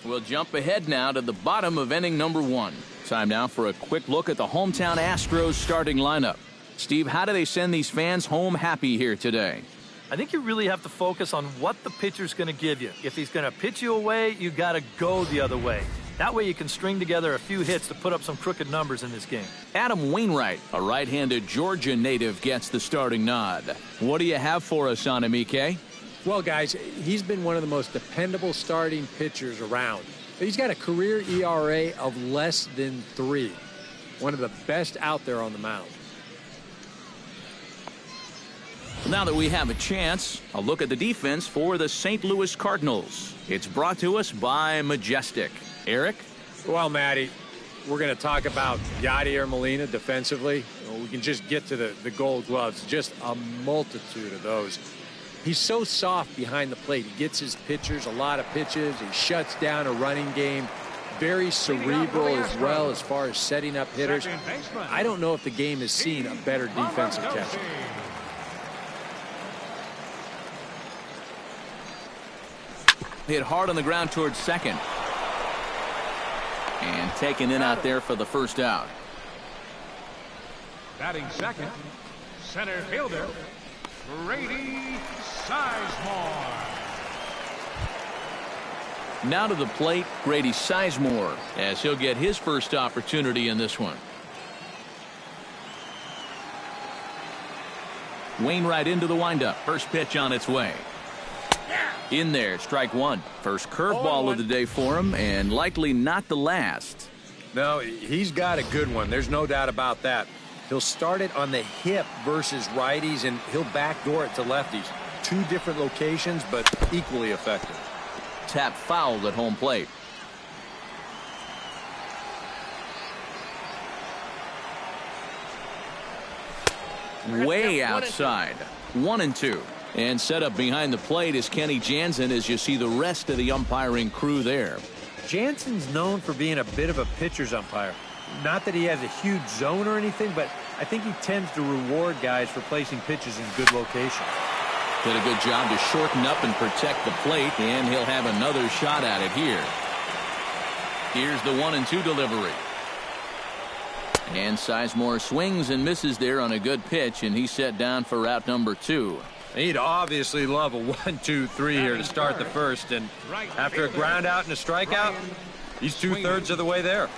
We'll jump ahead now to the bottom of inning number 1. Time now for a quick look at the hometown Astros starting lineup. Steve, how do they send these fans home happy here today? I think you really have to focus on what the pitcher's going to give you. If he's going to pitch you away, you got to go the other way. That way you can string together a few hits to put up some crooked numbers in this game. Adam Wainwright, a right-handed Georgia native, gets the starting nod. What do you have for us on him, EK? Well, guys, he's been one of the most dependable starting pitchers around. He's got a career ERA of less than 3. One of the best out there on the mound. Now that we have a chance, a look at the defense for the St. Louis Cardinals. It's brought to us by Majestic. Eric? Well, Matty, we're going to talk about Yadier Molina defensively. We can just get to the gold gloves. Just a multitude of those. He's so soft behind the plate. He gets his pitchers a lot of pitches. He shuts down a running game. Very cerebral as well as far as setting up hitters. I don't know if the game has seen a better defensive catcher. Hit hard on the ground towards second. And taken in out there for the first out. Batting second, center fielder, Grady Sizemore. Now to the plate, Grady Sizemore, as he'll get his first opportunity in this one. Wainwright into the windup. First pitch on its way. In there, strike 1. First curveball of the day for him, and likely not the last. No, he's got a good one. There's no doubt about that. He'll start it on the hip versus righties, and he'll backdoor it to lefties. 2 different locations, but equally effective. Tap fouled at home plate. Way outside. 1-2. And set up behind the plate is Kenny Jansen as you see the rest of the umpiring crew there. Jansen's known for being a bit of a pitcher's umpire. Not that he has a huge zone or anything, but I think he tends to reward guys for placing pitches in good locations. Did a good job to shorten up and protect the plate, and he'll have another shot at it here. Here's the 1-2 delivery. And Sizemore swings and misses there on a good pitch, and he's set down for out number 2. He'd obviously love a 1-2-3 here to start the first, and after a ground out and a strikeout, he's 2/3 of the way there.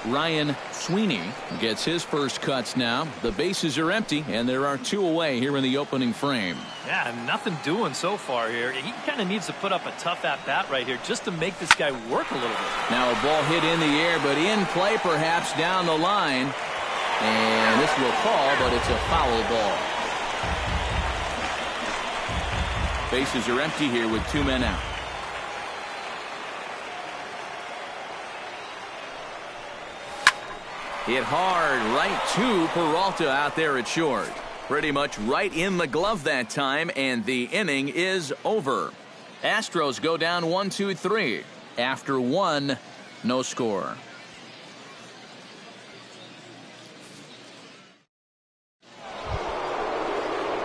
Ryan Sweeney gets his first cuts now. The bases are empty, and there are 2 away here in the opening frame. Yeah, nothing doing so far here. He kind of needs to put up a tough at-bat right here just to make this guy work a little bit. Now a ball hit in the air, but in play perhaps down the line. And this will fall, but it's a foul ball. Bases are empty here with 2 men out. Hit hard right to Peralta out there at short. Pretty much right in the glove that time, and the inning is over. Astros go down 1-2-3. After 1, no score.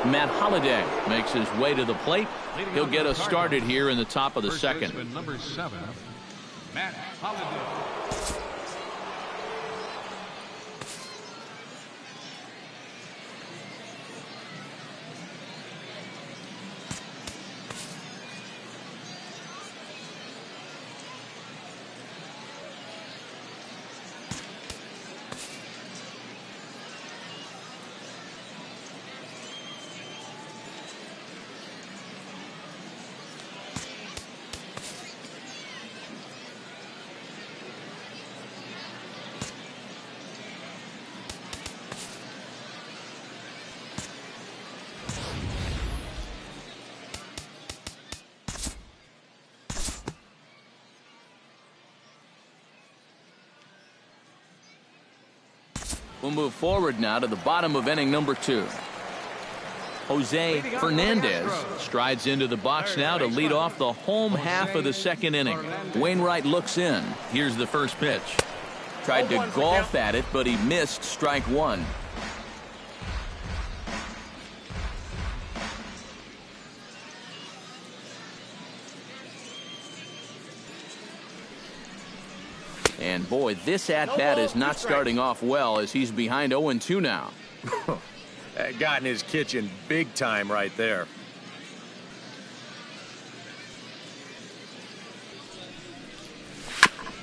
Matt Holliday makes his way to the plate. He'll get us started here in the top of the second. Number 7, Matt Holliday. We'll move forward now to the bottom of inning number 2. Jose Fernandez strides into the box now to lead off the home half of the second inning. Wainwright looks in. Here's the first pitch. Tried to golf at it, but he missed strike 1. And boy, this at-bat is not starting off well as he's behind 0-2 now. Got in his kitchen big time right there.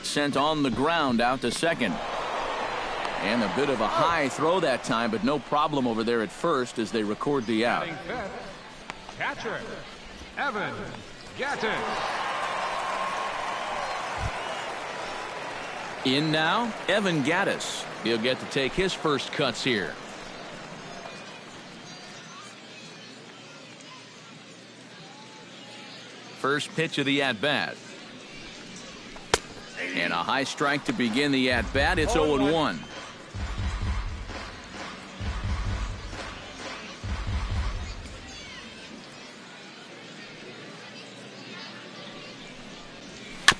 Sent on the ground out to second. And a bit of a high throw that time, but no problem over there at first as they record the out. Catcher, Evan Gattis. In now, Evan Gattis. He'll get to take his first cuts here. First pitch of the at-bat. And a high strike to begin the at-bat. It's 0-1.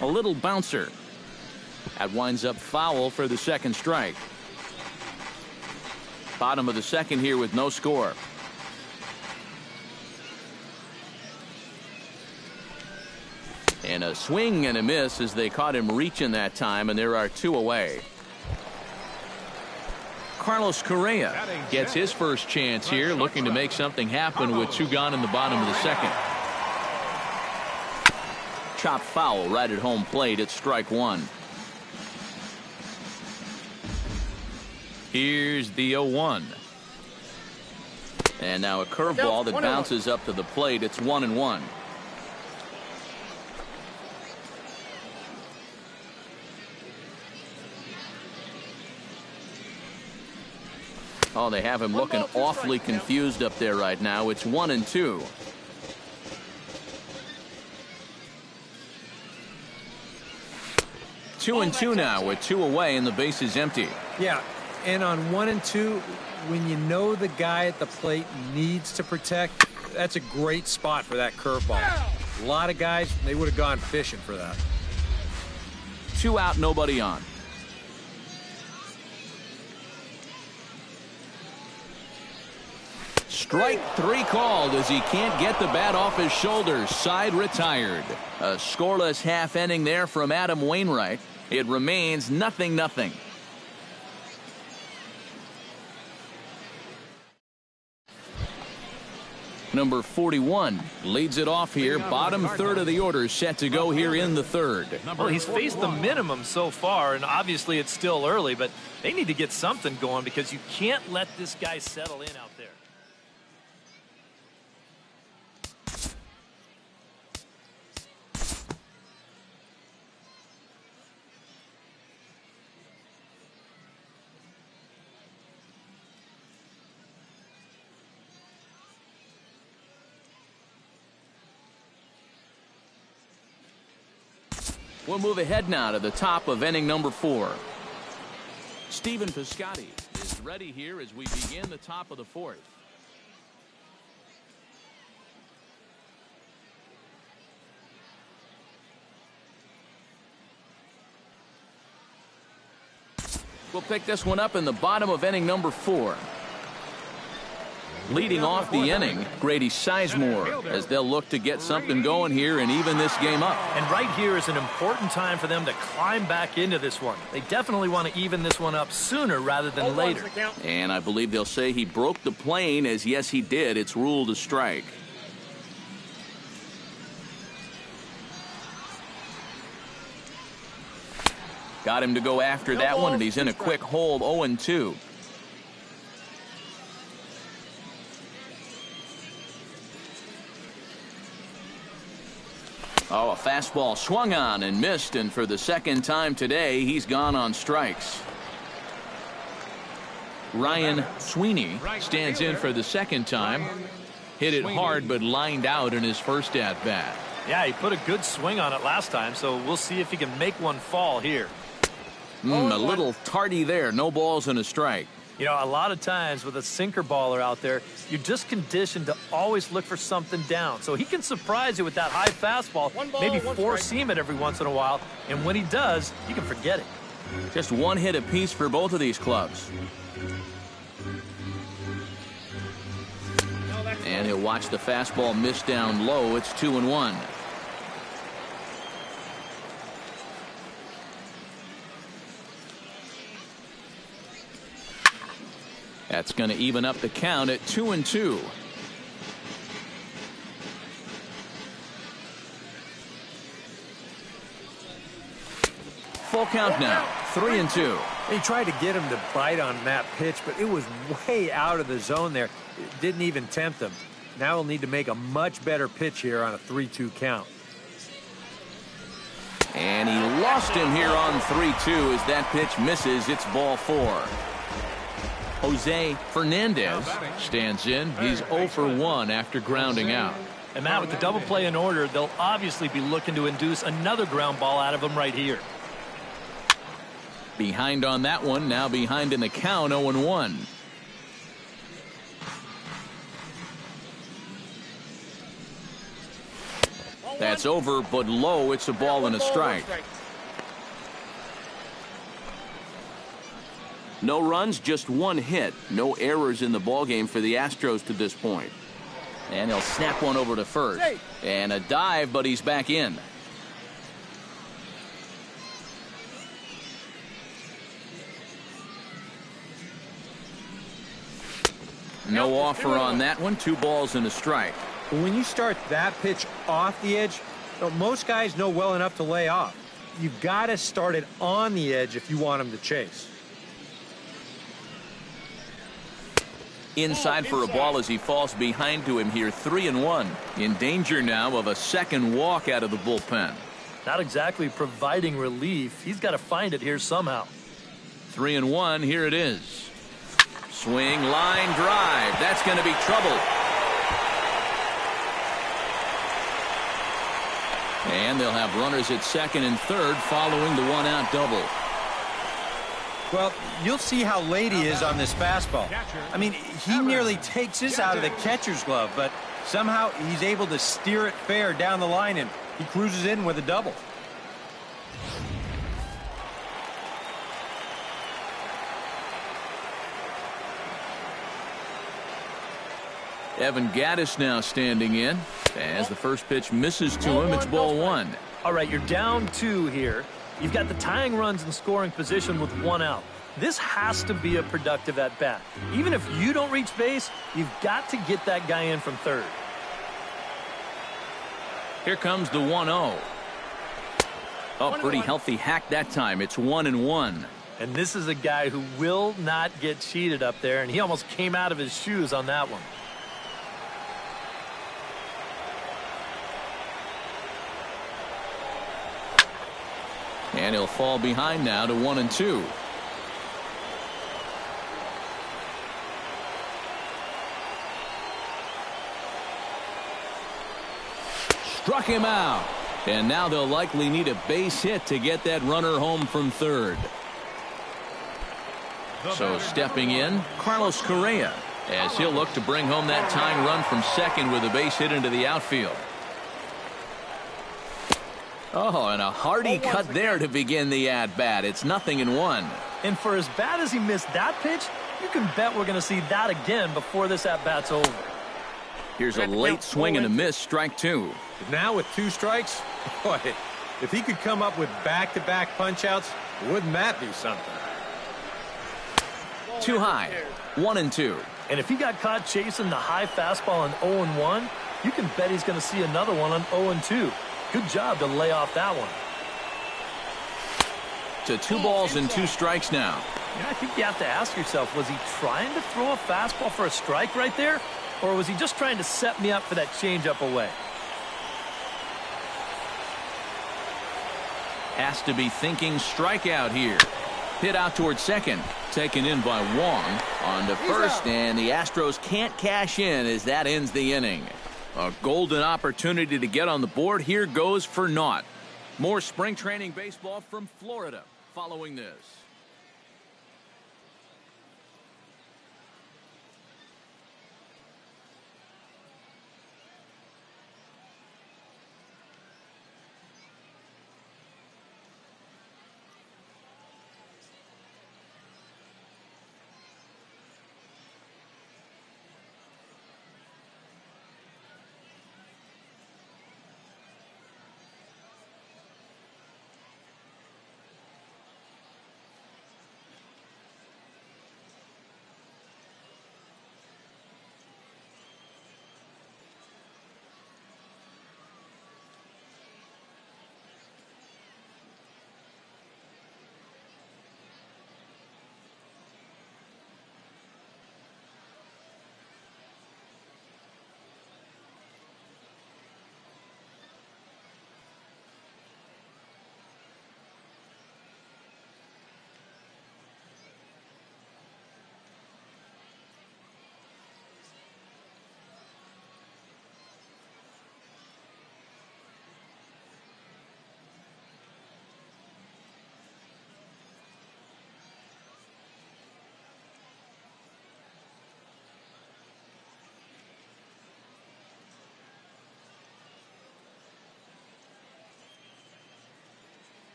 A little bouncer. That winds up foul for the second strike. Bottom of the second here with no score. And a swing and a miss as they caught him reaching that time, and there are 2 away. Carlos Correa gets his first chance here, looking to make something happen with 2 gone in the bottom of the second. Chop foul right at home plate. It's strike 1. Here's the 0-1. And now a curveball that bounces up to the plate. It's 1-1. Oh, they have him looking awfully confused up there right now. It's 1-2. Two and two now with 2 away and the base is empty. Yeah, and on 1 and 2, when you know the guy at the plate needs to protect, that's a great spot for that curveball. A lot of guys, they would have gone fishing for that. 2 out, nobody on. Strike 3 called as he can't get the bat off his shoulders. Side retired. A scoreless half inning there from Adam Wainwright. It remains 0-0. Number 41 leads it off here. Bottom third of the order set to go here in the third. Well, he's faced the minimum so far, and obviously it's still early, but they need to get something going because you can't let this guy settle in out there. We'll move ahead now to the top of inning number 4. Stephen Piscotty is ready here as we begin the top of the 4th. We'll pick this one up in the bottom of inning number 4. Leading off the inning, Grady Sizemore, as they'll look to get something going here and even this game up. And right here is an important time for them to climb back into this one. They definitely want to even this one up sooner rather than later. And I believe they'll say he broke the plane, as yes he did. It's ruled a strike. Got him to go after that one, and he's in a quick hold. 0-2. Oh, a fastball swung on and missed, and for the second time today, he's gone on strikes. Ryan Sweeney stands in for the second time. Hit it hard, but lined out in his first at-bat. Yeah, he put a good swing on it last time, so we'll see if he can make one fall here. A little tardy there. No balls and a strike. You know, a lot of times with a sinker baller out there, you're just conditioned to always look for something down. So he can surprise you with that high fastball, maybe four-seam it every once in a while, and when he does, you can forget it. Just one hit apiece for both of these clubs. And he'll watch the fastball miss down low. It's 2-1. That's going to even up the count at 2-2. Full count now, 3-2. He tried to get him to bite on that pitch, but it was way out of the zone there. It didn't even tempt him. Now he'll need to make a much better pitch here on a 3-2 count. And he lost him here on 3-2 as that pitch misses. It's ball 4. Jose Fernandez stands in. He's 0 for 1 after grounding out. And Matt, with the double play in order, they'll obviously be looking to induce another ground ball out of him right here. Behind on that one, now behind in the count, 0-1. That's over, but low. It's a ball and a strike. No runs, just one hit. No errors in the ballgame for the Astros to this point. And he'll snap one over to first. And a dive, but he's back in. No offer on that one. 2 balls and a strike. But when you start that pitch off the edge, most guys know well enough to lay off. You've got to start it on the edge if you want him to chase. Inside for a ball as he falls behind to him here. 3-1. In danger now of a second walk out of the bullpen. Not exactly providing relief. He's got to find it here somehow. 3-1. Here it is. Swing, line drive. That's going to be trouble. And they'll have runners at second and third following the 1-out double. Well, you'll see how late he is on this fastball. I mean, he nearly takes this out of the catcher's glove, but somehow he's able to steer it fair down the line, and he cruises in with a double. Evan Gattis now standing in. As the first pitch misses to him, it's ball 1. All right, you're down 2 here. You've got the tying runs in scoring position with 1 out. This has to be a productive at-bat. Even if you don't reach base, you've got to get that guy in from third. Here comes the 1-0. Oh, pretty healthy hack that time. It's 1-1. And this is a guy who will not get cheated up there, and he almost came out of his shoes on that one. And he'll fall behind now to 1-2. Struck him out. And now they'll likely need a base hit to get that runner home from third. So stepping in, Carlos Correa, as he'll look to bring home that tying run from second with a base hit into the outfield. Oh, and a hearty cut there to begin the at-bat. It's 0-1. And for as bad as he missed that pitch, you can bet we're going to see that again before this at-bat's over. Here's a late swing and a miss, strike 2. Now with 2 strikes, boy, if he could come up with back-to-back punch-outs, wouldn't that be something? Too high, 1-2. And if he got caught chasing the high fastball on 0-1, you can bet he's going to see another one on 0-2. Good job to lay off that one. To 2 balls and 2 strikes now. I think you have to ask yourself, was he trying to throw a fastball for a strike right there? Or was he just trying to set me up for that changeup away? Has to be thinking strikeout here. Hit out towards second. Taken in by Wong. On to first, and the Astros can't cash in as that ends the inning. A golden opportunity to get on the board here goes for naught. More spring training baseball from Florida following this.